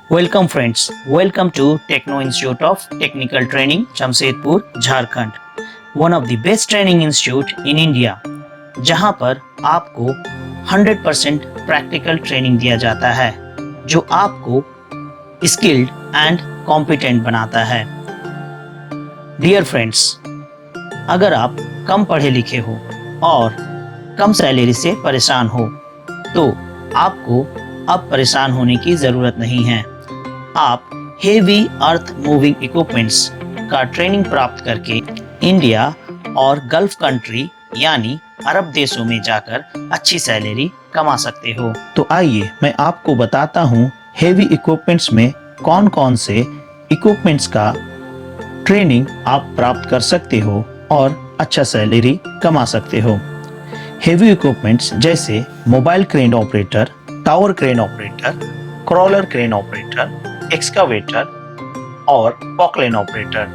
Welcome friends, welcome to Techno Institute of Technical Training, Jamshedpur, Jharkhand. One of the best training institute in India, जहां पर आपको 100% practical training दिया जाता है, जो आपको स्किल्ड एंड कॉम्पिटेंट बनाता है। डियर फ्रेंड्स, अगर आप कम पढ़े लिखे हो और कम सैलरी से परेशान हो, तो आपको अब परेशान होने की ज़रूरत नहीं है। आप हेवी अर्थ मूविंग इक्विपमेंट्स का ट्रेनिंग प्राप्त करके इंडिया और गल्फ कंट्री यानी अरब देशों में जाकर अच्छी सैलरी कमा सकते हो। तो आइए मैं आपको बताता हूँ हेवी इक्विपमेंट्स में कौन कौन से इक्विपमेंट्स का ट्रेनिंग आप प्राप्त कर सकते हो और अच्छा सैलरी कमा सकते हो। हेवी इक्विपमेंट्स जैसे mobile crane operator, tower crane operator, crawler crane operator, excavator और Poclain operator,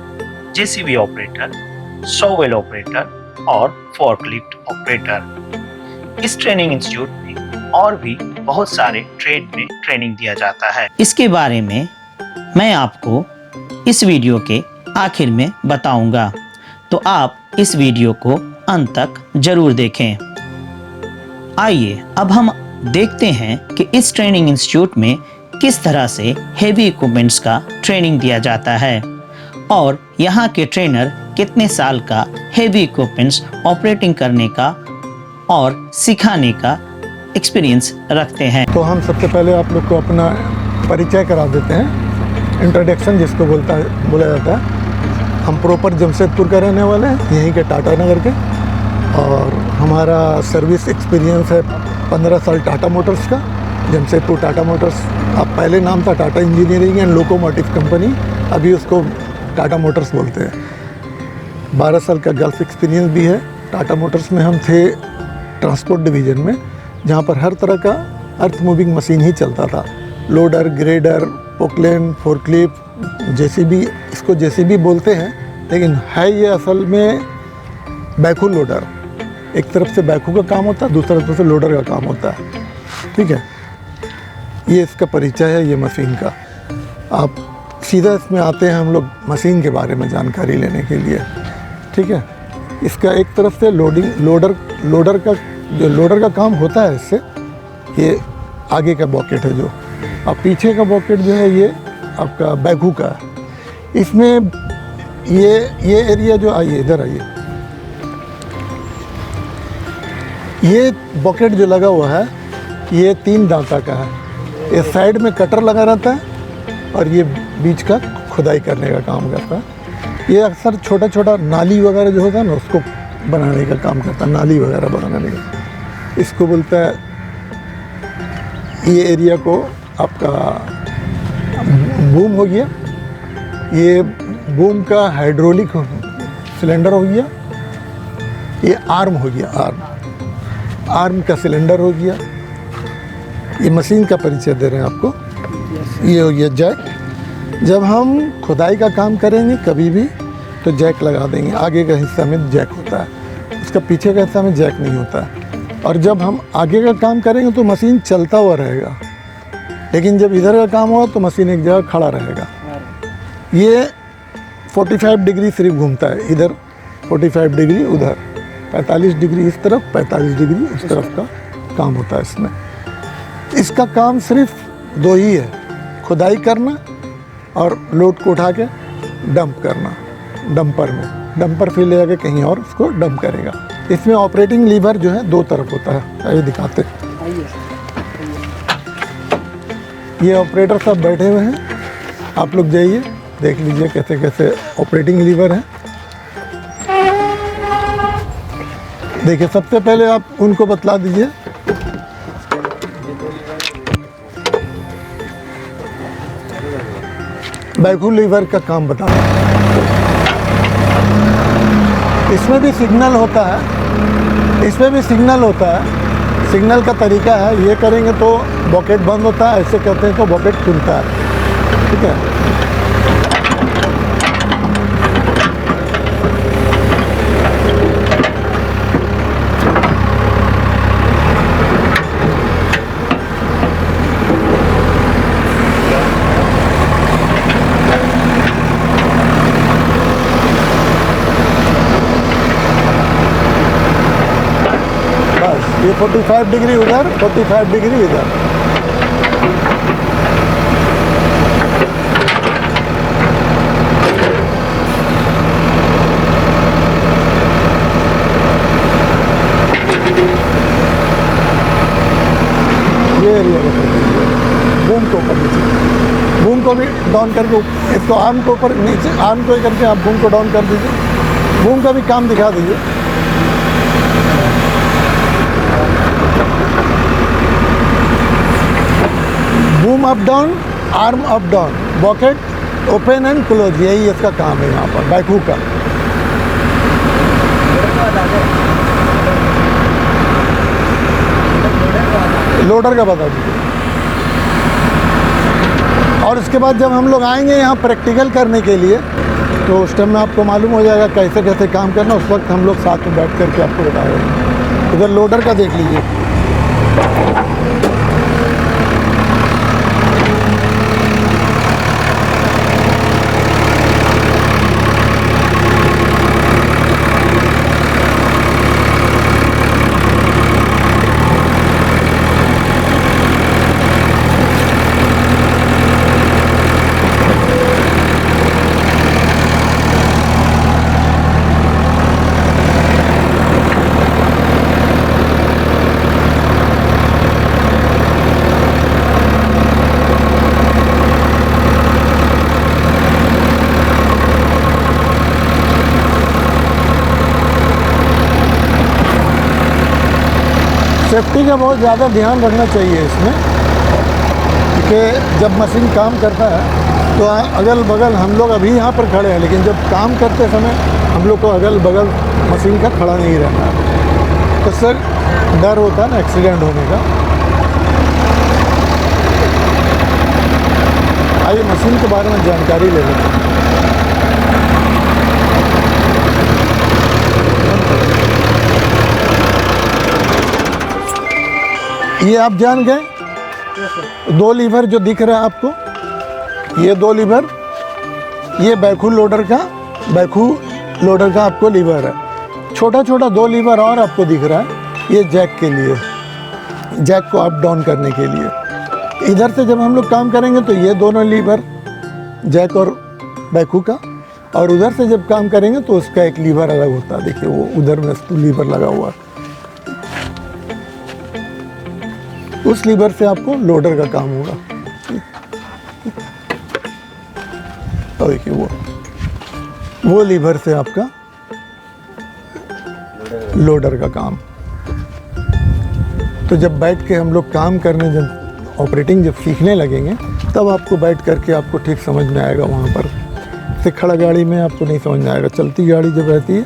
JCB operator, shovel operator और फोर्कलिफ्ट ऑपरेटर। इस ट्रेनिंग इंस्टीट्यूट में और भी बहुत सारे ट्रेड में ट्रेनिंग दिया जाता है। इसके बारे में मैं आपको इस वीडियो के आखिर में बताऊंगा, तो आप इस वीडियो को अंत तक जरूर देखें। आइए अब हम देखते हैं कि इस ट्रेनिंग इंस्टीट्यूट में किस तरह से हेवी इक्विपमेंट्स का ट्रेनिंग दिया जाता है और यहाँ के ट्रेनर कितने साल का हेवी इक्विपमेंट्स ऑपरेटिंग करने का और सिखाने का एक्सपीरियंस रखते हैं। तो हम सबसे पहले आप लोग को अपना परिचय करा देते हैं, इंट्रोडक्शन जिसको बोला जाता है। हम प्रॉपर जमशेदपुर का रहने वाले हैं, यहीं के टाटा नगर के, और हमारा सर्विस एक्सपीरियंस है 15 साल टाटा मोटर्स का। जमशेदपुर टाटा मोटर्स, अब पहले नाम था Tata engineering and locomotive company, अभी उसको टाटा मोटर्स बोलते हैं। 12 साल का गल्फ एक्सपीरियंस भी है। टाटा मोटर्स में हम थे ट्रांसपोर्ट डिवीज़न में, जहाँ पर हर तरह का अर्थ मूविंग मशीन ही चलता था। Loader, grader, Poclain, forklift, JCB, इसको जेसीबी बोलते हैं, लेकिन है ये असल में बैकहो लोडर। एक तरफ से बैकहो का काम होता है, दूसरी तरफ से लोडर का काम होता है। ठीक है, ये इसका परिचय है ये मशीन का। आप सीधा इसमें आते हैं हम लोग मशीन के बारे में जानकारी लेने के लिए। ठीक है, इसका एक तरफ से लोडर का काम होता है। इससे ये आगे का बॉकेट है जो, अब पीछे का बॉकेट जो है ये आपका बैकहो का है। इसमें ये एरिया जो, आइए इधर आइए, ये बॉकेट जो लगा हुआ है ये 3 दांता का है। ये साइड में कटर लगा रहता है और ये बीच का खुदाई करने का काम करता है। ये अक्सर छोटा छोटा नाली वगैरह जो होता है ना, उसको बनाने का काम करता है, नाली वगैरह बनाने का। इसको बोलता है, ये एरिया को आपका बूम हो गया। ये बूम का हाइड्रोलिक सिलेंडर हो गया। ये आर्म हो गया, आर्म का सिलेंडर हो गया। ये मशीन का परिचय दे रहे हैं आपको। ये हो गया जैक। जब हम खुदाई का काम करेंगे कभी भी तो जैक लगा देंगे। आगे का हिस्सा में जैक होता है, उसका पीछे का हिस्सा में जैक नहीं होता है। और जब हम आगे का काम करेंगे तो मशीन चलता हुआ रहेगा, लेकिन जब इधर का काम होगा तो मशीन एक जगह खड़ा रहेगा। ये 45 डिग्री सिर्फ घूमता है, इधर 45 डिग्री, उधर 45 डिग्री इस तरफ, 45 डिग्री उस तरफ का काम होता है इसमें। इसका काम सिर्फ 2 ही है, खुदाई करना और लोड को उठा के डंप करना डंपर में। डंपर फिर ले जाके कहीं और उसको डंप करेगा। इसमें ऑपरेटिंग लीवर जो है 2 तरफ होता है, आइए दिखाते। ये ऑपरेटर सब बैठे हुए हैं, आप लोग जाइए देख लीजिए कैसे कैसे ऑपरेटिंग लीवर है। देखिए, सबसे पहले आप उनको बतला दीजिए। बैकहो लीवर का काम बता। इसमें भी सिग्नल होता है, इसमें भी सिग्नल होता है। सिग्नल का तरीका है, ये करेंगे तो बॉकेट बंद होता है, ऐसे करते हैं तो बॉकेट खुलता है। ठीक है, ये 45 डिग्री उधर, 45 डिग्री इधर। ये एरिया बूम को ऊपर नीचे, बूम को भी डाउन करके इसको आर्म को ऊपर नीचे, आर्म को करके आप बूम को डाउन कर दीजिए। बूम का भी काम दिखा दीजिए। Boom up down, arm up down, bouquet open and close, यही इसका काम है यहाँ पर बैकहू का। लोडर का बता दीजिए। और उसके बाद जब हम लोग आएंगे यहाँ प्रैक्टिकल करने के लिए, तो उस टाइम में आपको मालूम हो जाएगा कैसे कैसे काम करना। उस वक्त हम लोग साथ में बैठ करके आपको बताएंगे। उधर लोडर का देख लीजिए। सेफ्टी का बहुत ज़्यादा ध्यान रखना चाहिए इसमें, क्योंकि जब मशीन काम करता है तो अगल बगल हम लोग अभी यहाँ पर खड़े हैं, लेकिन जब काम करते समय हम लोग को अगल बगल मशीन का खड़ा नहीं रहना है। तो सर डर होता है ना एक्सीडेंट होने का। आइए मशीन के बारे में जानकारी ले लेते हैं। ये आप जान गए, दो लीवर जो दिख रहा है आपको, ये दो लीवर, ये बैकहू लोडर का आपको लीवर है। छोटा छोटा दो लीवर और आपको दिख रहा है, ये जैक के लिए, जैक को अप डाउन करने के लिए। इधर से जब हम लोग काम करेंगे तो ये दोनों लीवर, जैक और बैकहू का, और उधर से जब काम करेंगे तो उसका एक लीवर अलग होता है। देखिए वो उधर में लीवर लगा हुआ है, उस लीवर से आपको लोडर का काम होगा। तो देखिए वो लीवर से आपका लोडर का काम। तो जब बैठ के हम लोग काम करने, जब ऑपरेटिंग जब सीखने लगेंगे, तब आपको बैठ करके आपको ठीक समझ में आएगा। वहाँ पर से खड़ा गाड़ी में आपको नहीं समझ में आएगा। चलती गाड़ी जब रहती है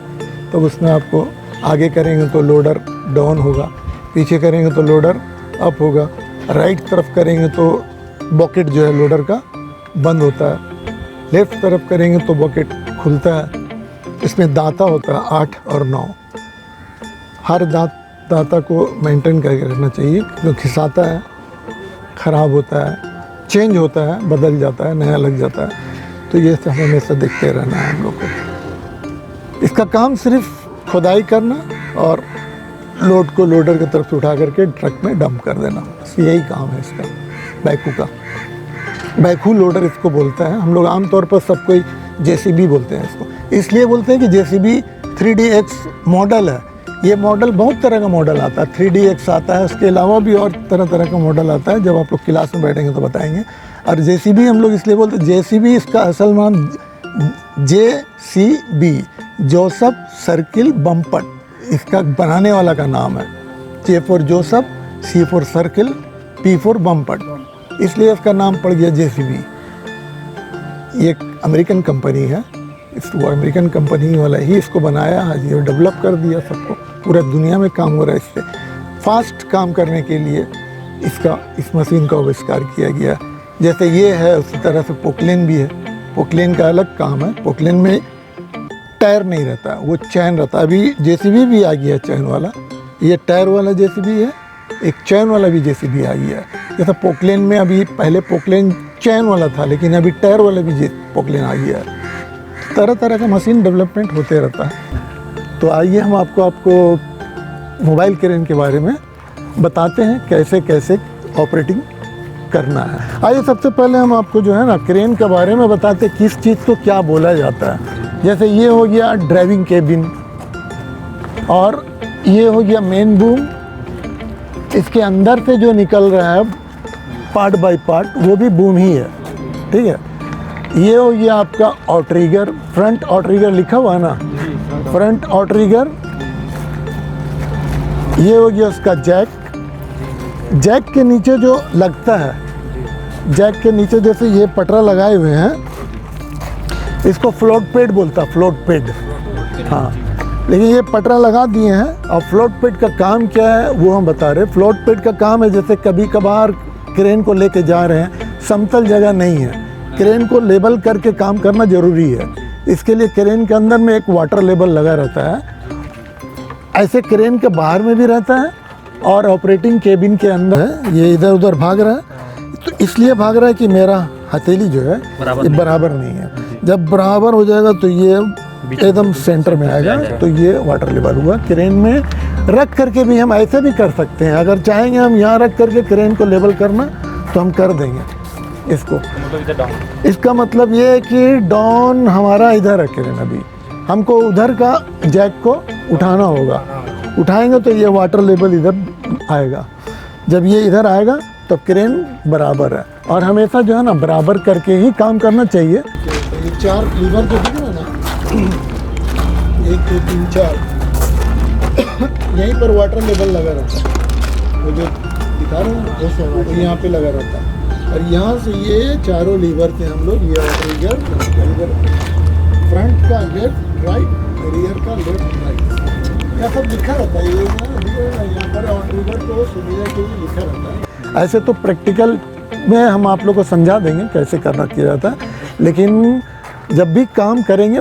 तब उसमें आपको आगे करेंगे तो लोडर डाउन होगा, पीछे करेंगे तो लोडर अप होगा, राइट तरफ करेंगे तो बॉकेट जो है लोडर का बंद होता है, लेफ्ट तरफ करेंगे तो बॉकेट खुलता है। इसमें दांता होता है 8 और 9। हर दांता को मेंटेन करके रखना चाहिए, जो खिसाता है, ख़राब होता है, चेंज होता है, बदल जाता है, नया लग जाता है। तो ये सब हमेशा देखते रहना है हम लोग को। इसका काम सिर्फ खुदाई करना और लोड को लोडर की तरफ से उठा करके ट्रक में डंप कर देना, बस यही काम है इसका, बैकहू का। बैकहू लोडर इसको बोलता है। हम लोग आमतौर पर सब कोई जेसीबी बोलते हैं इसको, इसलिए बोलते हैं कि जेसीबी 3DX मॉडल है। ये मॉडल बहुत तरह का मॉडल आता है, 3DX आता है, उसके अलावा भी और तरह तरह का मॉडल आता है। जब आप लोग क्लास में बैठेंगे तो बताएंगे। और जेसीबी हम लोग इसलिए बोलते हैं, जेसीबी इसका असल नाम JCB, जोसेफ सर्किल बम्पट, इसका बनाने वाला का नाम है। J for Joseph, C for circle, P for बम्पट, इसलिए इसका नाम पड़ गया JCB। ये एक अमेरिकन कंपनी है, इसको अमेरिकन कंपनी वाला ही इसको बनाया, आज ये डेवलप कर दिया सबको। पूरा दुनिया में काम हो रहा है इससे। फास्ट काम करने के लिए इस मशीन का आविष्कार किया गया। जैसे ये है उसी तरह से पोकलेन भी है। पोकलेन का अलग काम है। पोकलेन में टायर नहीं रहता, वो चैन रहता है। अभी जेसीबी भी आ गया चैन वाला, ये टायर वाला जेसीबी है, एक चैन वाला भी जेसीबी आ गया है। जैसा पोकलेन में अभी पहले पोकलेन चैन वाला था, लेकिन अभी टायर वाला भी पोकलेन आ गया है। तरह तरह का मशीन डेवलपमेंट होते रहता है। तो आइए हम आपको मोबाइल क्रेन के बारे में बताते हैं कैसे कैसे ऑपरेटिंग करना है। आइए सबसे पहले हम आपको जो है ना क्रेन के बारे में बताते हैं किस चीज़ को क्या बोला जाता है। जैसे ये हो गया ड्राइविंग केबिन और ये हो गया मेन बूम। इसके अंदर से जो निकल रहा है पार्ट बाय पार्ट वो भी बूम ही है, ठीक है। ये हो गया आपका आउटरिगर, फ्रंट आउटरिगर लिखा हुआ है ना, फ्रंट आउटरिगर। ये हो गया उसका जैक। जैक के नीचे जो लगता है, जैक के नीचे जैसे ये पटरा लगाए हुए हैं, इसको फ्लोट पेड बोलता है, फ्लोट पेड। हाँ, लेकिन ये पटरा लगा दिए हैं। और फ्लोट पेड का काम क्या है वो हम बता रहे हैं। फ्लोट पेड का काम है जैसे कभी कभार क्रेन को लेके जा रहे हैं, समतल जगह नहीं है, क्रेन को लेवल करके काम करना ज़रूरी है। इसके लिए क्रेन के अंदर में एक वाटर लेवल लगा रहता है, ऐसे क्रेन के बाहर में भी रहता है और ऑपरेटिंग केबिन के अंदर है। ये इधर उधर भाग रहा है, तो इसलिए भाग रहा है कि मेरा हथेली जो है ये बराबर नहीं है। जब बराबर हो जाएगा तो ये एकदम सेंटर में आएगा, तो ये वाटर लेवल हुआ। क्रेन में रख करके भी हम ऐसे भी कर सकते हैं, अगर चाहेंगे हम यहाँ रख करके क्रेन को लेवल करना तो हम कर देंगे इसको। इसका मतलब ये है कि डाउन हमारा इधर है क्रेन, अभी हमको उधर का जैक को उठाना होगा। उठाएंगे तो ये वाटर लेवल इधर आएगा। जब ये इधर आएगा तो क्रेन बराबर है, और हमेशा जो है ना बराबर करके ही काम करना चाहिए। ये 4 लीवर जो दिख रहा है ना, 1 2 3 4, यहीं पर वाटर लेवल लगा रहता है। वो जो दिखा रहे हैं ऐसे वाटर यहाँ पे लगा रहता है, और यहाँ से ये चारों लीवर से हम लोग ये आउटरिगर, फ्रंट का लेफ्ट राइट, रियर का लेफ्ट राइट, यह सब लिखा रहता है। ये यहाँ पर आउटरिगर को सुविधा के लिए लिखा रहता है। ऐसे तो प्रैक्टिकल में हम आप लोग को समझा देंगे कैसे करना किया जाता है, लेकिन जब भी काम करेंगे,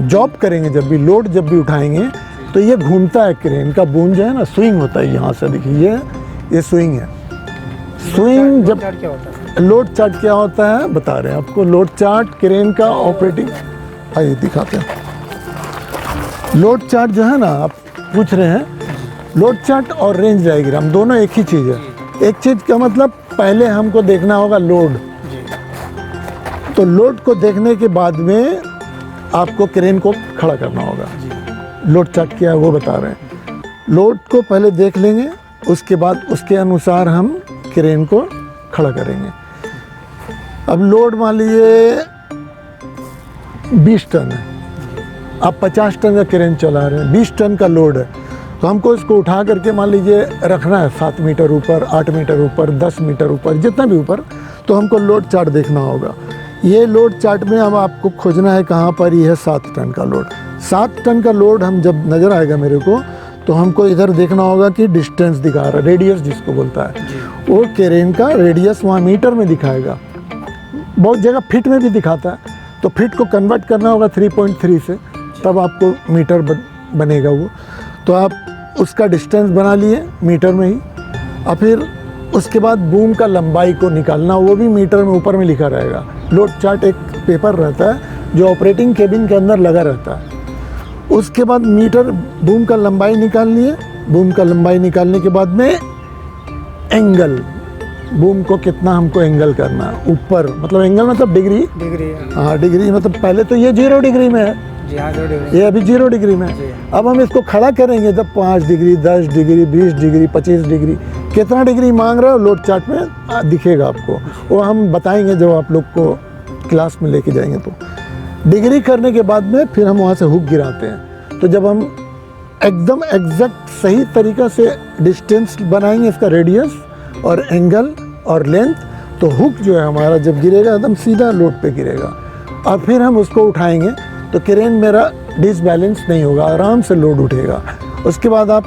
जॉब करेंगे, जब भी लोड जब भी उठाएंगे तो ये घूमता है क्रेन का बूम जो है ना, स्विंग होता है। यहाँ से देखिए ये स्विंग है। स्विंग जब लोड चार्ट क्या होता है बता रहे हैं आपको। लोड चार्ट क्रेन का ऑपरेटिंग, आइए दिखाते हैं। लोड चार्ट जो है ना, आप पूछ रहे हैं, लोड चार्ट और रेंज डायग्राम दोनों एक ही चीज़ है। एक चीज़ का मतलब पहले हमको देखना होगा लोड, तो लोड को देखने के बाद में आपको क्रेन को खड़ा करना होगा। लोड चार्ट क्या है वो बता रहे हैं। लोड को पहले देख लेंगे, उसके बाद उसके अनुसार हम क्रेन को खड़ा करेंगे। अब लोड मान लीजिए 20 टन है, आप 50 टन का क्रेन चला रहे हैं, 20 टन का लोड है, तो हमको इसको उठा करके मान लीजिए रखना है 7 मीटर ऊपर, 8 मीटर ऊपर, 10 मीटर ऊपर, जितना भी ऊपर, तो हमको लोड चार्ट देखना होगा। ये लोड चार्ट में अब आपको खोजना है कहाँ पर ये है 7 टन का लोड। 7 टन का लोड हम जब नज़र आएगा मेरे को, तो हमको इधर देखना होगा कि डिस्टेंस दिखा रहा है, रेडियस जिसको बोलता है, वो क्रेन का रेडियस वहाँ मीटर में दिखाएगा। बहुत जगह फिट में भी दिखाता है, तो फिट को कन्वर्ट करना होगा 3.3 से, तब आपको मीटर बनेगा वो। तो आप उसका डिस्टेंस बना लिए मीटर में ही, और फिर उसके बाद बूम का लंबाई को निकालना, वो भी मीटर में ऊपर में लिखा रहेगा। लोड चार्ट एक पेपर रहता है जो ऑपरेटिंग केबिन के अंदर लगा रहता है। उसके बाद मीटर बूम का लंबाई निकाल लिए। बूम का लंबाई निकालने के बाद में एंगल, बूम को कितना हमको एंगल करना है ऊपर, मतलब एंगल मतलब डिग्री। हाँ, डिग्री मतलब पहले तो ये 0 डिग्री में है, ये अभी 0 डिग्री में है। अब हम इसको खड़ा करेंगे जब 5 डिग्री, 10 डिग्री, 20 डिग्री, 25 डिग्री, कितना डिग्री मांग रहा है लोड चार्ट में दिखेगा आपको। वो हम बताएंगे जब आप लोग को क्लास में लेके जाएंगे। तो डिग्री करने के बाद में फिर हम वहाँ से हुक गिराते हैं। तो जब हम एकदम एग्जैक्ट सही तरीक़ा से डिस्टेंस बनाएंगे, इसका रेडियस और एंगल और लेंथ, तो हुक जो है हमारा जब गिरेगा एकदम सीधा लोड पे गिरेगा, और फिर हम उसको उठाएंगे तो क्रेन मेरा डिसबैलेंस नहीं होगा, आराम से लोड उठेगा। उसके बाद आप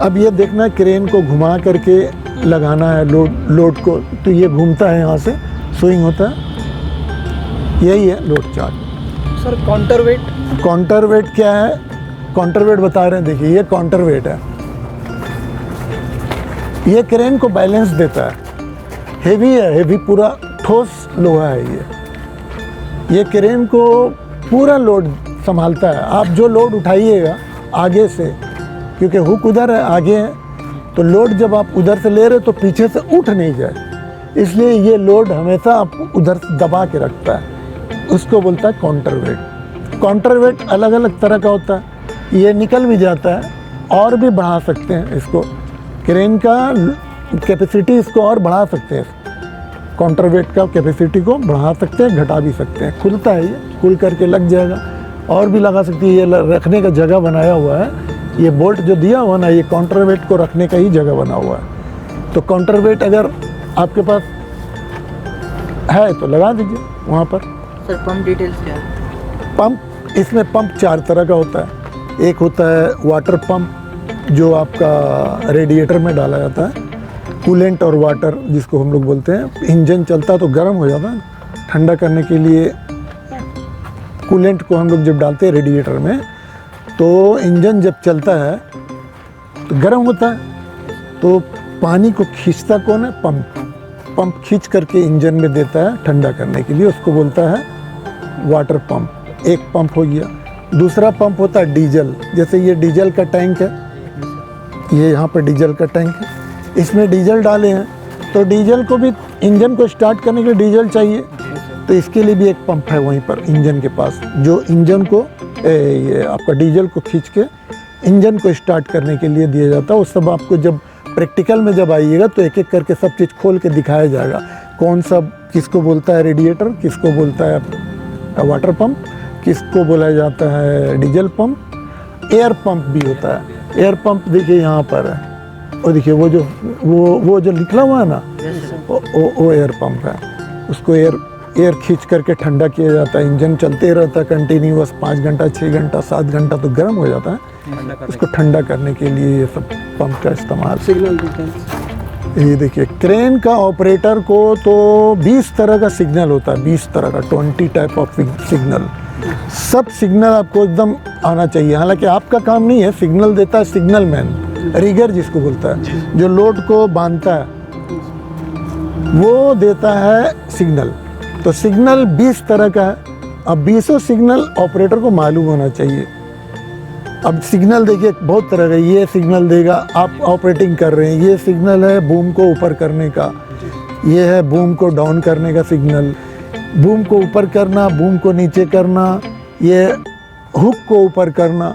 अब ये देखना है क्रेन को घुमा करके लगाना है लोड को, तो ये घूमता है, यहाँ से स्विंग होता है। यही है load chart. Sir counter wait, counter wait क्या है? काउंटर वेट बता रहे हैं, देखिए ये काउंटर वेट है, ये क्रेन को बैलेंस देता है। हेवी है, हेवी पूरा ठोस लोहा है ये क्रेन को पूरा लोड संभालता है। आप जो लोड उठाइएगा आगे से, क्योंकि हुक उधर है, आगे है, तो लोड जब आप उधर से ले रहे तो पीछे से उठ नहीं जाए, इसलिए ये लोड हमेशा आपको उधर से दबा के रखता है, उसको बोलता है काउंटर वेट। काउंटर वेट अलग अलग तरह का होता है, ये निकल भी जाता है और भी बढ़ा सकते हैं इसको, क्रेन का कैपेसिटी इसको और बढ़ा सकते हैं, काउंटर वेट का कैपेसिटी को बढ़ा सकते हैं, घटा भी सकते हैं। खुलता है, ये खुल करके लग जाएगा और भी लगा सकती है। ये रखने का जगह बनाया हुआ है, ये बोल्ट जो दिया हुआ ना, ये काउंटर वेट को रखने का ही जगह बना हुआ है। तो काउंटर वेट अगर आपके पास है तो लगा दीजिए वहाँ पर। सर पंप डिटेल्स क्या है? पंप, इसमें पंप 4 तरह का होता है। एक होता है वाटर पंप, जो आपका रेडिएटर में डाला जाता है, कूलेंट और वाटर जिसको हम लोग बोलते हैं। इंजन चलता है तो गर्म हो जाता है, ठंडा करने के लिए कूलेंट को हम लोग जब डालते हैं रेडिएटर में, तो इंजन जब चलता है तो गर्म होता है, तो पानी को खींचता कौन है? पंप। पंप खींच करके इंजन में देता है ठंडा करने के लिए, उसको बोलता है वाटर पंप। एक पंप हो गया। दूसरा पंप होता है डीजल, जैसे ये डीजल का टैंक है, ये यहाँ पर डीजल का टैंक है, इसमें डीजल डाले हैं, तो डीजल को भी, इंजन को स्टार्ट करने के लिए डीजल चाहिए, तो इसके लिए भी एक पंप है वहीं पर इंजन के पास, जो इंजन को ये आपका डीजल को खींच के इंजन को स्टार्ट करने के लिए दिया जाता है। उस सब आपको जब प्रैक्टिकल में जब आइएगा तो एक एक करके सब चीज़ खोल के दिखाया जाएगा, कौन सा किसको बोलता है रेडिएटर, किसको बोलता है वाटर पंप, किसको बोला जाता है डीजल पंप। एयर पंप भी होता है। एयर पंप देखिए यहाँ पर है, और देखिए वो जो निकला हुआ है ना, वो एयर पंप है। उसको एयर खींच करके ठंडा किया जाता है, इंजन चलते रहता है कंटिन्यूअस 5 घंटा 6 घंटा 7 घंटा, तो गर्म हो जाता है, उसको ठंडा करने के लिए ये सब पंप का इस्तेमाल। Signal details. ये देखिए, क्रेन का ऑपरेटर को तो 20 तरह का सिग्नल होता है, 20 तरह का, 20 टाइप ऑफ सिग्नल। सब सिग्नल आपको एकदम आना चाहिए। हालांकि आपका काम नहीं है, सिग्नल देता है सिग्नल मैन, रिगर जिसको बोलता है, जो लोड को बांधता है, वो देता है सिग्नल। तो सिग्नल 20 तरह का है। अब 20 सिग्नल ऑपरेटर को मालूम होना चाहिए। अब सिग्नल देखिए बहुत तरह का, ये सिग्नल देगा आप ऑपरेटिंग कर रहे हैं, ये सिग्नल है बूम को ऊपर करने का, ये है बूम को डाउन करने का सिग्नल, बूम को ऊपर करना, बूम को नीचे करना, ये हुक को ऊपर करना,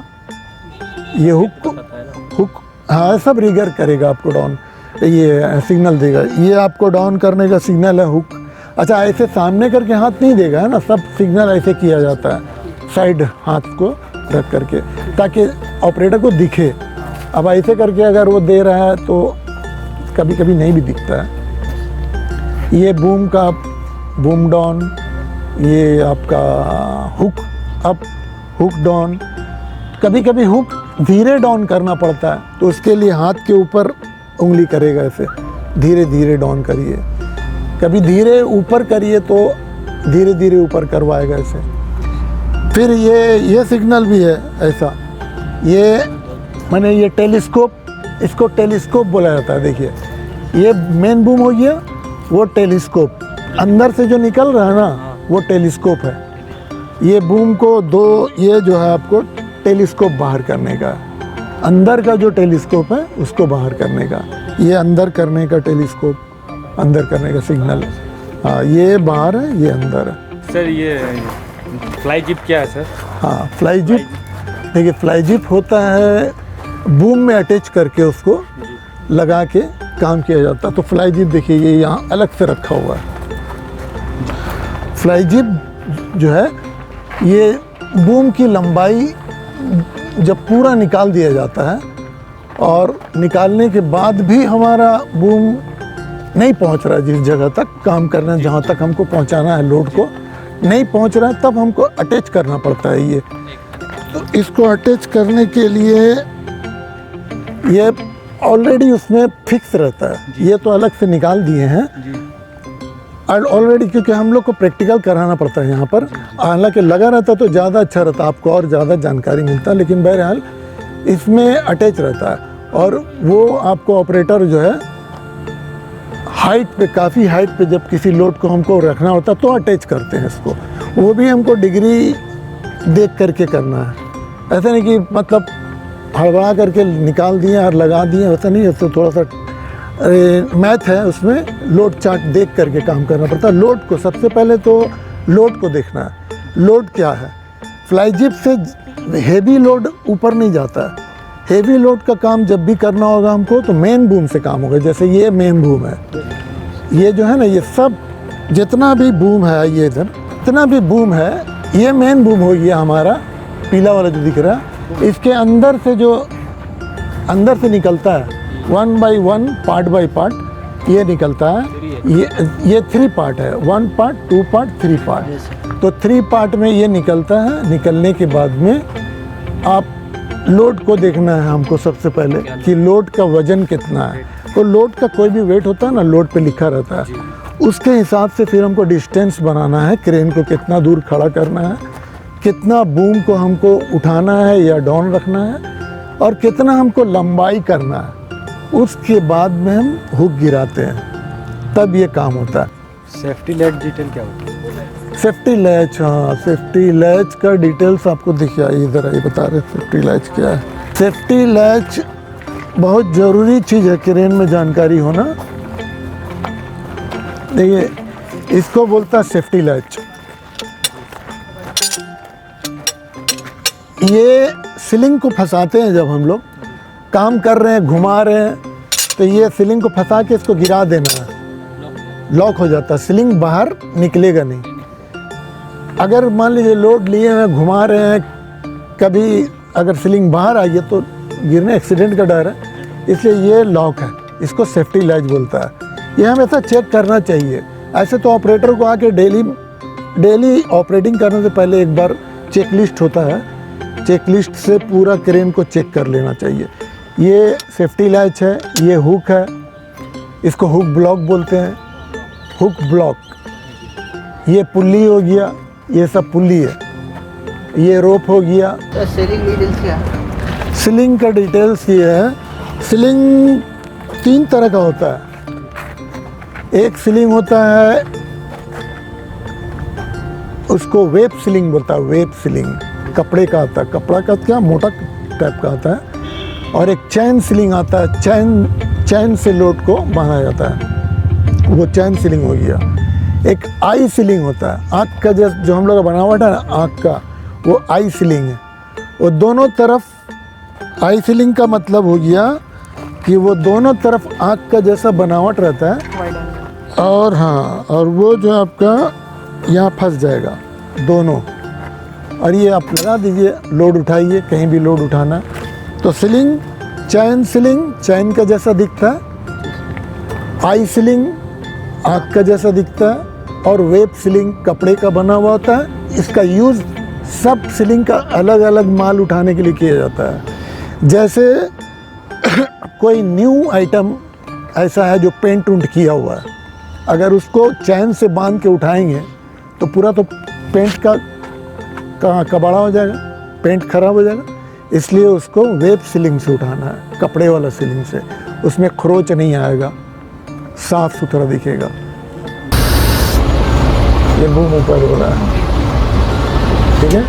ये हुक हाँ सब रिगर करेगा आपको डाउन, ये सिग्नल देगा। ये आपको डाउन करने का सिग्नल है हुक। अच्छा, ऐसे सामने करके हाथ नहीं देगा है ना, सब सिग्नल ऐसे किया जाता है, साइड हाथ को रख करके, ताकि ऑपरेटर को दिखे। अब ऐसे करके अगर वो दे रहा है तो कभी कभी नहीं भी दिखता है। ये बूम का बूम डाउन, ये आपका हुक अप, हुक डाउन। कभी कभी हुक धीरे डाउन करना पड़ता है, तो उसके लिए हाथ के ऊपर उंगली करेगा, ऐसे धीरे धीरे डाउन करिए। कभी धीरे ऊपर करिए तो धीरे धीरे ऊपर करवाएगा ऐसे। फिर ये सिग्नल भी है ऐसा, ये माने ये टेलीस्कोप, इसको टेलीस्कोप बोला जाता है। देखिए, ये मेन बूम हो गया, वो टेलीस्कोप अंदर से जो निकल रहा है ना, वो टेलीस्कोप है। ये बूम को दो, ये जो है आपको टेलीस्कोप बाहर करने का, अंदर का जो टेलीस्कोप है उसको बाहर करने का, ये अंदर करने का टेलीस्कोप, अंदर करने का सिग्नल। हाँ, ये बाहर है, ये अंदर है। सर ये फ्लाई जिप क्या है सर? हाँ, फ्लाई जिप, देखिए फ्लाई जिप होता है बूम में अटैच करके उसको लगा के काम किया जाता है। तो फ्लाई जिप देखिए ये यहाँ अलग से रखा हुआ है। फ्लाई जिप जो है, ये बूम की लंबाई जब पूरा निकाल दिया जाता है, और निकालने के बाद भी हमारा बूम नहीं पहुंच रहा है जिस जगह तक काम करना है, जहाँ तक हमको पहुंचाना है लोड को, नहीं पहुंच रहा है, तब हमको अटैच करना पड़ता है ये। तो इसको अटैच करने के लिए ये ऑलरेडी उसमें फिक्स रहता है, ये तो अलग से निकाल दिए हैं ऑलरेडी, क्योंकि हम लोग को प्रैक्टिकल कराना पड़ता है यहाँ पर। हालांकि लगा रहता तो ज़्यादा अच्छा रहता, आपको और ज़्यादा जानकारी मिलता, लेकिन बहरहाल इसमें अटैच रहता है। और वो आपको ऑपरेटर जो है हाइट पे, काफ़ी हाइट पे जब किसी लोड को हमको रखना होता है तो अटैच करते हैं इसको। वो भी हमको डिग्री देख करके करना है, ऐसा नहीं कि मतलब हड़बड़ा करके निकाल दिए और लगा दिए, वैसा नहीं है। तो थोड़ा सा मैथ है उसमें, लोड चार्ट देख करके काम करना पड़ता है। लोड को सबसे पहले तो लोड को देखना है, लोड क्या है। फ्लाई जिप से हेवी लोड ऊपर नहीं जाता है। हेवी लोड का काम जब भी करना होगा हमको तो मेन बूम से काम होगा। जैसे ये मेन बूम है, ये जो है ना, ये सब जितना भी बूम है, ये इधर जितना भी बूम है, ये मेन बूम हो गया हमारा, पीला वाला जो दिख रहा है। इसके अंदर से जो अंदर से निकलता है 1 by 1 पार्ट बाय पार्ट ये निकलता है। ये 3 पार्ट है, 1 पार्ट, 2 पार्ट, 3 पार्ट। तो 3 पार्ट में ये निकलता है। निकलने के बाद में आप लोड को देखना है हमको सबसे पहले कि लोड का वजन कितना है। तो लोड का कोई भी वेट होता है ना, लोड पे लिखा रहता है, उसके हिसाब से फिर हमको डिस्टेंस बनाना है, क्रेन को कितना दूर खड़ा करना है, कितना बूम को हमको उठाना है या डाउन रखना है, और कितना हमको लंबाई करना है। उसके बाद में हम हुक गिराते हैं, तब ये काम होता है। सेफ्टी लेट डिटेल क्या होता है? सेफ्टी लैच, हाँ, सेफ्टी लैच का डिटेल्स आपको दिखा इधर आइए, बता रहे सेफ्टी लैच क्या है। सेफ्टी लैच बहुत ज़रूरी चीज़ है क्रेन में जानकारी होना। देखिए, इसको बोलता है सेफ्टी लैच। ये सीलिंग को फंसाते हैं जब हम लोग काम कर रहे हैं, घुमा रहे हैं, तो ये सीलिंग को फंसा के इसको गिरा देना है, लॉक हो जाता है, सीलिंग बाहर निकलेगा नहीं। अगर मान लीजिए लोड लिए हैं, घुमा रहे हैं, कभी अगर सीलिंग बाहर आई है तो गिरने एक्सीडेंट का डर है, इसलिए ये लॉक है, इसको सेफ्टी लैच बोलता है। ये हमेशा चेक करना चाहिए। ऐसे तो ऑपरेटर को आके डेली ऑपरेटिंग करने से पहले एक बार चेक लिस्ट होता है, चेक लिस्ट से पूरा क्रेन को चेक कर लेना चाहिए। ये सेफ्टी लैच है, ये हुक है, इसको हुक ब्लॉक बोलते हैं, हुक ब्लॉक। ये पुल्ली हो गया, ये सब पुल्ली है, ये रोप हो गया। सेलिंग डिटेल्स क्या है? सीलिंग का डिटेल्स ये है, सीलिंग 3 तरह का होता है। एक सीलिंग होता है, उसको वेब सीलिंग बोलता है, वेब सीलिंग कपड़े का आता है, कपड़ा का क्या मोटा टाइप का आता है। और एक चैन सीलिंग आता है, चैन से लोड को बांधा जाता है, वो चैन सीलिंग हो गया। एक आई सीलिंग होता है, आँख का जो हम लोग का बनावट है ना आँख का, वो आई सीलिंग है। वो दोनों तरफ, आई सीलिंग का मतलब हो गया कि वो दोनों तरफ आँख का जैसा बनावट रहता है, और हाँ, और वो जो आपका यहाँ फंस जाएगा दोनों, और ये आप लगा दीजिए, लोड उठाइए, कहीं भी लोड उठाना। तो सीलिंग, चैन का जैसा दिखता है, आई सीलिंग आँख का जैसा दिखता है, और वेब सीलिंग कपड़े का बना हुआ होता है। इसका यूज़ सब सीलिंग का अलग अलग माल उठाने के लिए किया जाता है। जैसे कोई न्यू आइटम ऐसा है जो पेंट उंट किया हुआ है, अगर उसको चैन से बांध के उठाएंगे तो पूरा तो पेंट का कबाड़ा हो जाएगा, पेंट खराब हो जाएगा। इसलिए उसको वेब सीलिंग से उठाना है, कपड़े वाला सीलिंग से, उसमें खरोच नहीं आएगा, साफ सुथरा दिखेगा। ये बूम ऊपर हो रहा है, ठीक है।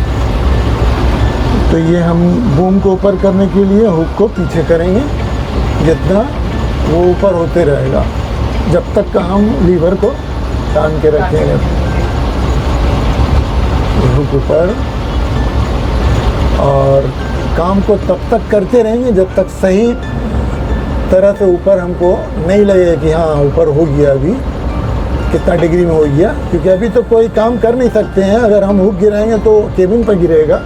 तो ये हम बूम को ऊपर करने के लिए हुक को पीछे करेंगे, जितना वो ऊपर होते रहेगा जब तक का हम लीवर को टान के रखेंगे। हुक ऊपर, और काम को तब तक करते रहेंगे जब तक सही तरह से ऊपर हमको नहीं लगेगा कि हाँ ऊपर हो गया, अभी कितना डिग्री में हो गया, क्योंकि अभी तो कोई काम कर नहीं सकते हैं। अगर हम हुक गिराएंगे तो केबिन पर गिरेगा,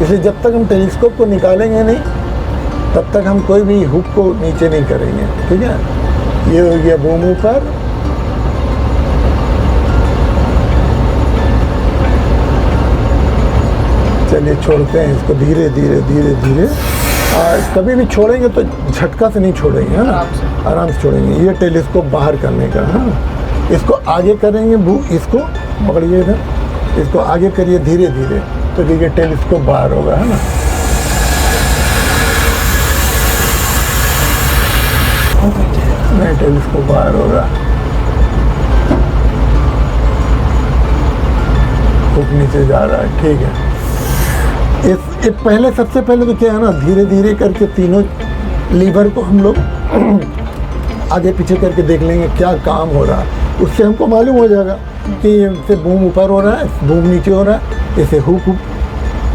इसलिए जब तक हम टेलीस्कोप को निकालेंगे नहीं तब तक हम कोई भी हुक को नीचे नहीं करेंगे, ठीक है। ये हो गया बूम ऊपर, चलिए छोड़ते हैं इसको धीरे धीरे धीरे धीरे। कभी भी छोड़ेंगे तो झटका से नहीं छोड़ेंगे, है ना, आराम से छोड़ेंगे। ये टेलीस्कोप बाहर करने का है ना, इसको आगे करेंगे, इसको पकड़िए इधर, इसको आगे करिए धीरे धीरे, तो देखिए टेलीस्कोप बाहर होगा, है ना। नहीं, टेलीस्कोप बाहर होगा, हुक नीचे जा रहा है, ठीक है। इस पहले सबसे पहले तो क्या है ना, धीरे धीरे करके तीनों लीवर को हम लोग आगे पीछे करके देख लेंगे क्या काम हो रहा है। उससे हमको मालूम हो जाएगा कि इससे बूम ऊपर हो रहा है, बूम नीचे हो रहा है, इससे हुक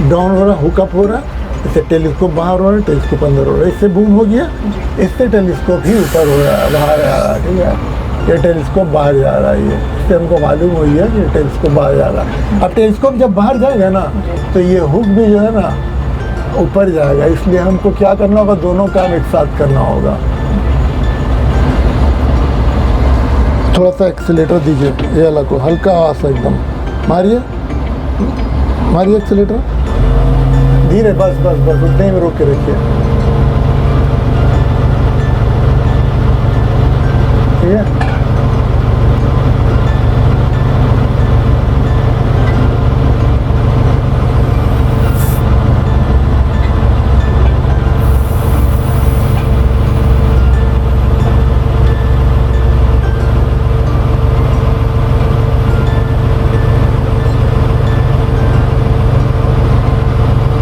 डाउन हो रहा है, हुक अप हो रहा है, इससे टेलीस्कोप बाहर हो रहा है, टेलीस्कोप अंदर हो रहा है। इससे बूम हो गया, इससे टेलीस्कोप ही ऊपर हो रहा है, बाहर आ रहा है। ठीक है, ये टेलीस्कोप बाहर जा रहा है। ये इससे हमको मालूम हो गया कि टेलीस्कोप बाहर जा रहा है। अब टेलीस्कोप जब बाहर जाएगा ना, तो ये हुक भी जो है ना ऊपर जाएगा। इसलिए हमको क्या करना होगा, दोनों काम एक साथ करना होगा। थोड़ा सा एक्सीलेटर दीजिए, ये वाला को हल्का सा एकदम मारिए, मारिए एक्सीलेटर धीरे, बस बस बस उतने में रोक के रखिए। ठीक है,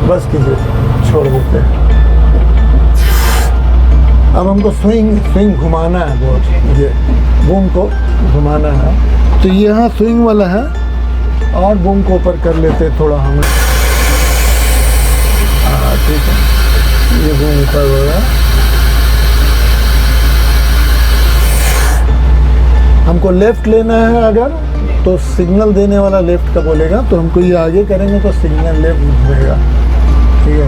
बस कीजिए, छोड़ देते हैं। अब हमको स्विंग घुमाना है, बहुत ये बूम को घुमाना है। तो ये यहाँ स्विंग वाला है, और बूम को ऊपर कर लेते हैं थोड़ा हम। हाँ ठीक है, ये बूम ऊपर हो रहा है। हमको लेफ्ट लेना है अगर, तो सिग्नल देने वाला लेफ्ट का बोलेगा, तो हमको ये आगे करेंगे तो सिग्नल लेफ्ट घूमेगा। ठीक है,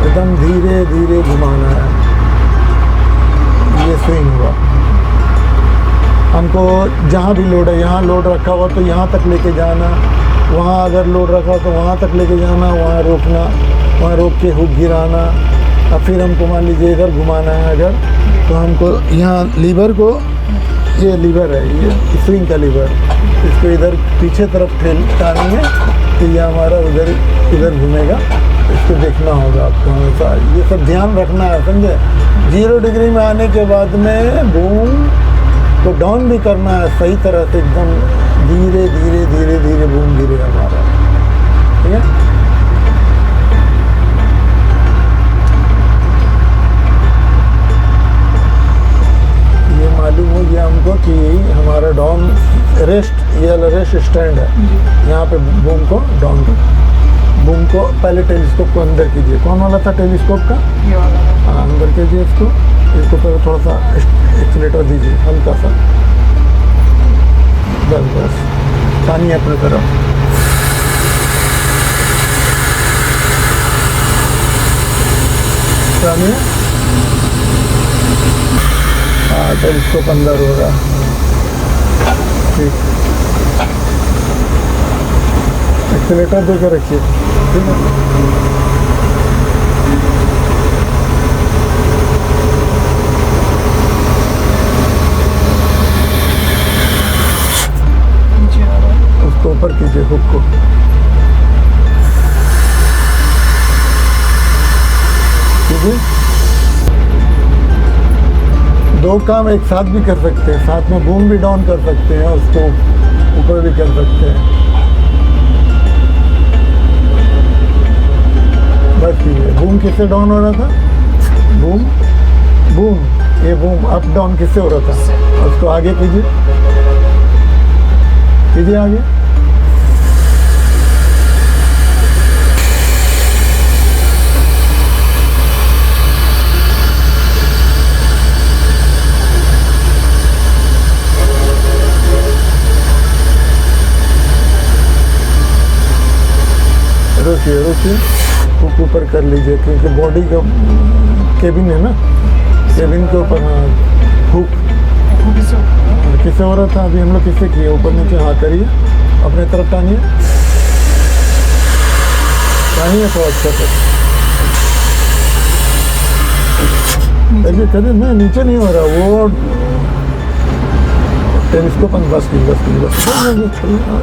एकदम धीरे धीरे घुमाना है। ये स्विंग हुआ। हमको जहाँ भी लोड है, यहाँ लोड रखा हुआ तो यहाँ तक लेके जाना, वहाँ अगर लोड रखा हो तो वहाँ तक लेके जाना, वहाँ रोकना, वहाँ रोक के हुक गिराना। अब फिर हमको मान लीजिए इधर घुमाना है अगर, तो हमको यहाँ लीवर को, ये लीवर है, ये स्विंग का लीवर, इसको इधर पीछे तरफ टानेंगे तो ये हमारा इधर घूमेगा। इसको देखना होगा आपको हमेशा, ये सब ध्यान रखना है, समझे। 0 डिग्री में आने के बाद में बूम को डाउन भी करना है सही तरह से, एकदम धीरे धीरे धीरे धीरे बूम गिरेगा हमारा। ठीक है, ये मालूम हो गया हमको कि हमारा डाउन रेस्ट, ये वाला रेस्ट स्टैंड है, यहाँ पे बूम को डाउन कर। बूम को पहले टेलीस्कोप को अंदर कीजिए। कौन वाला था टेलीस्कोप का? ये वाला। हाँ, अंदर कीजिए इसको पहले थोड़ा सा एक्सीलेटर दीजिए हल्का सा, बस बस टानिए अपने तरफ। टानिए, हाँ टेलीस्कोप अंदर हो रहा। ठीक, एक्सीलेटर देकर रखिए। ठीक है, उसको ऊपर कीजिए, हुक को। कीजिए, दो काम एक साथ भी कर सकते हैं, साथ में बूम भी डाउन कर सकते हैं, उसको ऊपर भी कर सकते हैं। बस कीजिए। बूम किससे डाउन हो रहा था? बूम बूम, ये बूम अप डाउन किससे हो रहा था? उसको आगे कीजिए, कीजिए आगे। रुकिए रुकिए, हुक ऊपर कर लीजिए, क्योंकि बॉडी का केबिन है ना, केबिन के ऊपर हुक किससे हो रहा था? अभी हम लोग किससे किए? ऊपर नीचे, हाँ करिए, अपने तरफ टानिए, टानिए तो अच्छा से चलिए। नहीं नीचे नहीं हो रहा, वो टेलीस्कोप बस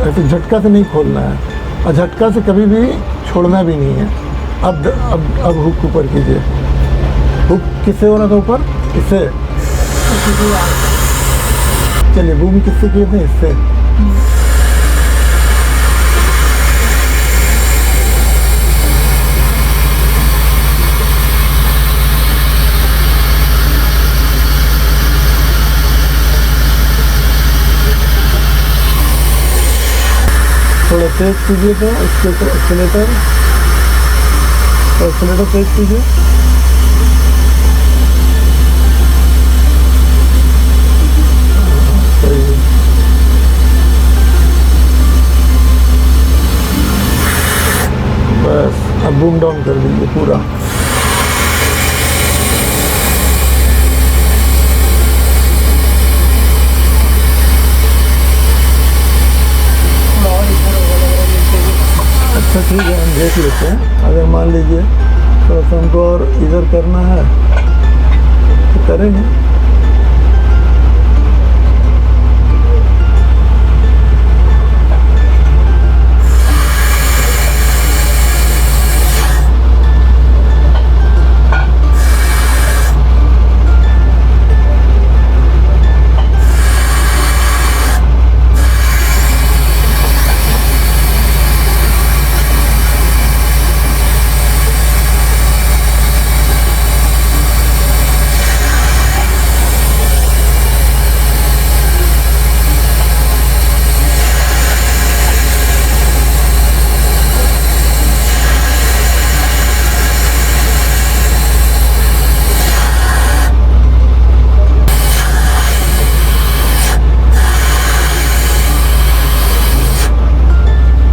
ऐसे झटका से नहीं खोलना है, और झटका से कभी भी छोड़ना भी नहीं है। अब हुक ऊपर कीजिए। हुक किससे हो रहा था ऊपर? इससे। चलिए, बूम किससे किए थे? इससे। थोड़ा तेज कीजिएगा, एक्सीलेटर तेज कीजिए। सही है। बस अब बूम डाउन कर दीजिए पूरा। अच्छा ठीक है, हम देख लेते हैं। अगर मान लीजिए थोड़ा सा हमको और इधर करना है तो करेंगे।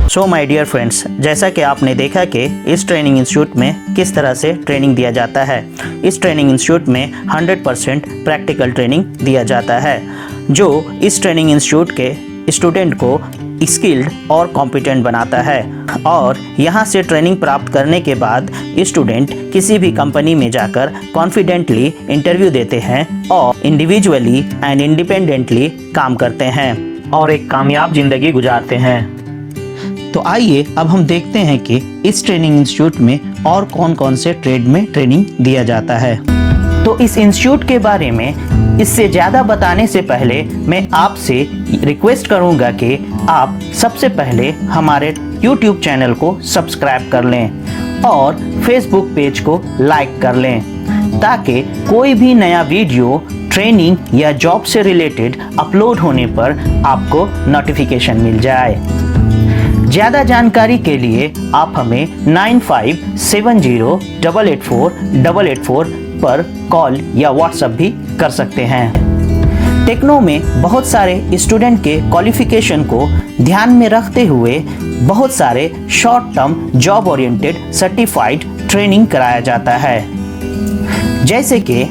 सो माय डियर फ्रेंड्स, जैसा कि आपने देखा कि इस ट्रेनिंग इंस्टीट्यूट में किस तरह से ट्रेनिंग दिया जाता है। इस ट्रेनिंग इंस्टीट्यूट में 100% प्रैक्टिकल ट्रेनिंग दिया जाता है, जो इस ट्रेनिंग इंस्टीट्यूट के स्टूडेंट को स्किल्ड और कॉम्पिटेंट बनाता है। और यहाँ से ट्रेनिंग प्राप्त करने के बाद स्टूडेंट किसी भी कंपनी में जाकर कॉन्फिडेंटली इंटरव्यू देते हैं और इंडिविजुअली एंड इंडिपेंडेंटली काम करते हैं और एक कामयाब जिंदगी गुजारते हैं। तो आइए अब हम देखते हैं कि इस ट्रेनिंग इंस्टीट्यूट में और कौन कौन से ट्रेड में ट्रेनिंग दिया जाता है। तो इस इंस्टीट्यूट के बारे में इससे ज़्यादा बताने से पहले मैं आपसे रिक्वेस्ट करूंगा कि आप सबसे पहले हमारे YouTube चैनल को सब्सक्राइब कर लें और Facebook पेज को लाइक कर लें, ताकि कोई भी नया वीडियो ट्रेनिंग या जॉब से रिलेटेड अपलोड होने पर आपको नोटिफिकेशन मिल जाए। ज़्यादा जानकारी के लिए आप हमें 9570884884 पर कॉल या व्हाट्सएप भी कर सकते हैं। टेक्नो में बहुत सारे स्टूडेंट के क्वालिफिकेशन को ध्यान में रखते हुए बहुत सारे short term job oriented certified training कराया जाता है, जैसे कि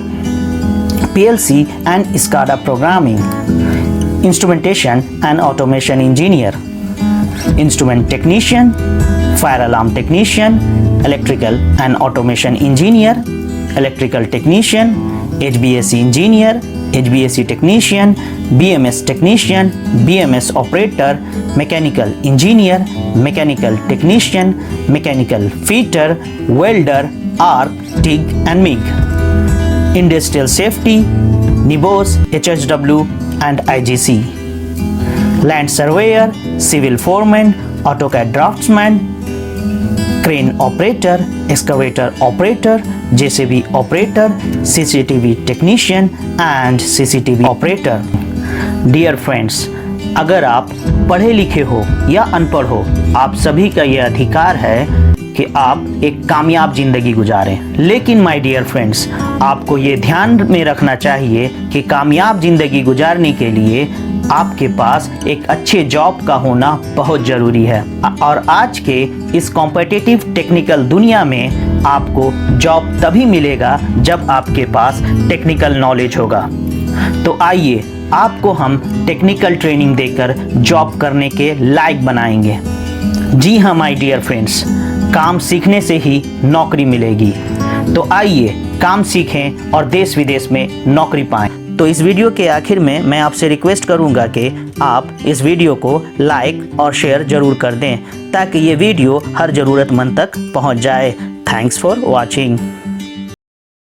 PLC and SCADA programming, instrumentation and automation engineer, instrument technician, fire alarm technician, electrical and automation engineer, electrical technician, HVAC engineer, HVAC technician, BMS technician, BMS operator, mechanical engineer, mechanical technician, mechanical fitter, welder, arc, TIG and MIG, industrial safety, NIBOS, HHW and IGC, land surveyor, civil foreman, AutoCAD draftsman, crane operator, excavator operator, JCB operator, CCTV technician and CCTV operator। Dear friends, अगर आप पढ़े लिखे हो या अनपढ़ हो, आप सभी का यह अधिकार है कि आप एक कामयाब जिंदगी गुजारें। लेकिन माय डियर फ्रेंड्स, आपको ये ध्यान में रखना चाहिए कि कामयाब जिंदगी गुजारने के लिए आपके पास एक अच्छे जॉब का होना बहुत ज़रूरी है। और आज के इस कॉम्पिटिटिव टेक्निकल दुनिया में आपको जॉब तभी मिलेगा जब आपके पास टेक्निकल नॉलेज होगा। तो आइए आपको हम टेक्निकल ट्रेनिंग देकर जॉब करने के लायक बनाएंगे। जी हाँ माय डियर फ्रेंड्स, काम सीखने से ही नौकरी मिलेगी। तो आइए काम सीखें और देश विदेश में नौकरी पाएं। तो इस वीडियो के आखिर में मैं आपसे रिक्वेस्ट करूंगा कि आप इस वीडियो को लाइक और शेयर जरूर कर दें, ताकि ये वीडियो हर ज़रूरतमंद तक पहुंच जाए। Thanks for watching.